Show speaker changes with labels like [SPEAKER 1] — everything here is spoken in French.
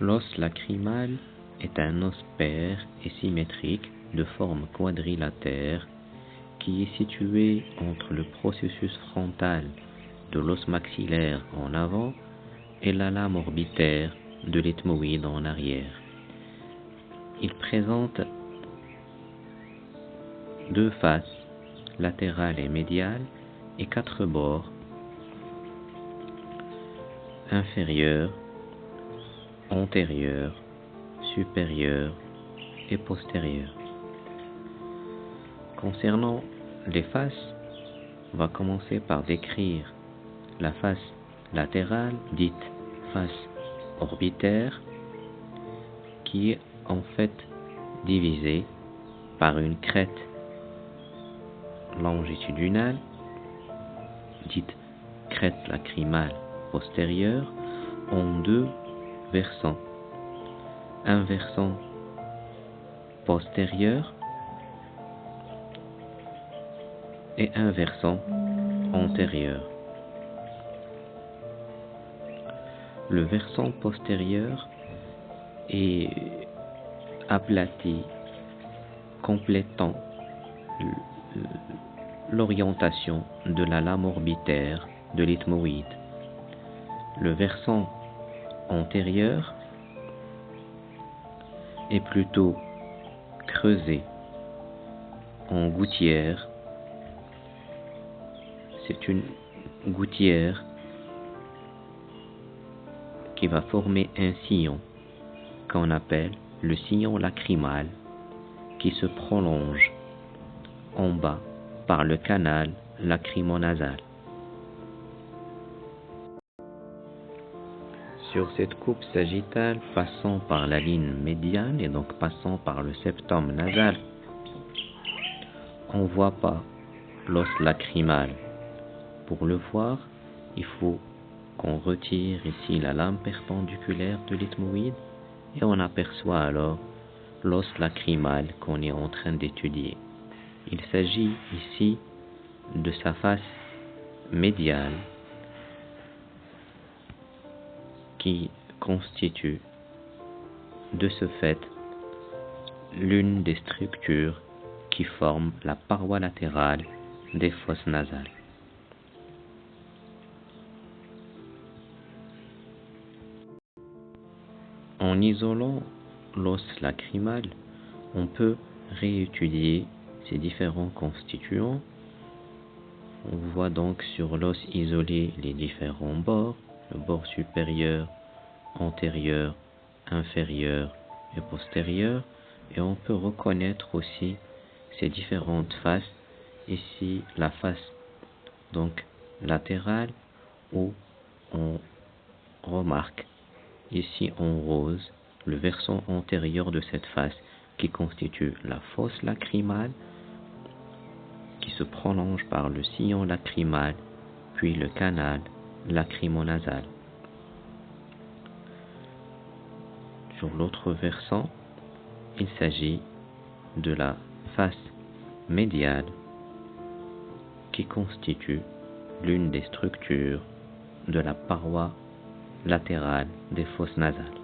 [SPEAKER 1] L'os lacrymal est un os pair et symétrique de forme quadrilatère qui est situé entre le processus frontal de l'os maxillaire en avant et la lame orbitaire de l'ethmoïde en arrière. Il présente deux faces, latérale et médiale, et quatre bords, inférieur, antérieur, supérieur et postérieur. Concernant les faces, on va commencer par décrire la face latérale, dite face orbitaire, qui est en fait divisée par une crête longitudinale, dite crête lacrymale postérieure, en deux versants. Un versant postérieur et un versant antérieur. Le versant postérieur est aplati, complétant l'orientation de la lame orbitaire de l'ethmoïde. Le versant antérieur est plutôt creusé en gouttière. C'est une gouttière qui va former un sillon qu'on appelle le sillon lacrymal, qui se prolonge en bas par le canal lacrymonasal. Sur cette coupe sagittale, passant par la ligne médiane et donc passant par le septum nasal, on ne voit pas l'os lacrymal. Pour le voir, il faut qu'on retire ici la lame perpendiculaire de l'ethmoïde et on aperçoit alors l'os lacrymal qu'on est en train d'étudier. Il s'agit ici de sa face médiale qui constitue de ce fait l'une des structures qui forment la paroi latérale des fosses nasales. En isolant l'os lacrymal, on peut réétudier ses différents constituants. On voit donc sur l'os isolé les différents bords, le bord supérieur, antérieur, inférieur et postérieur, et on peut reconnaître aussi ces différentes faces. Ici, la face donc latérale, où on remarque ici en rose le versant antérieur de cette face qui constitue la fosse lacrymale, qui se prolonge par le sillon lacrymal, puis le canal lacrymonasal. Sur l'autre versant, il s'agit de la face médiale qui constitue l'une des structures de la paroi latérale des fosses nasales.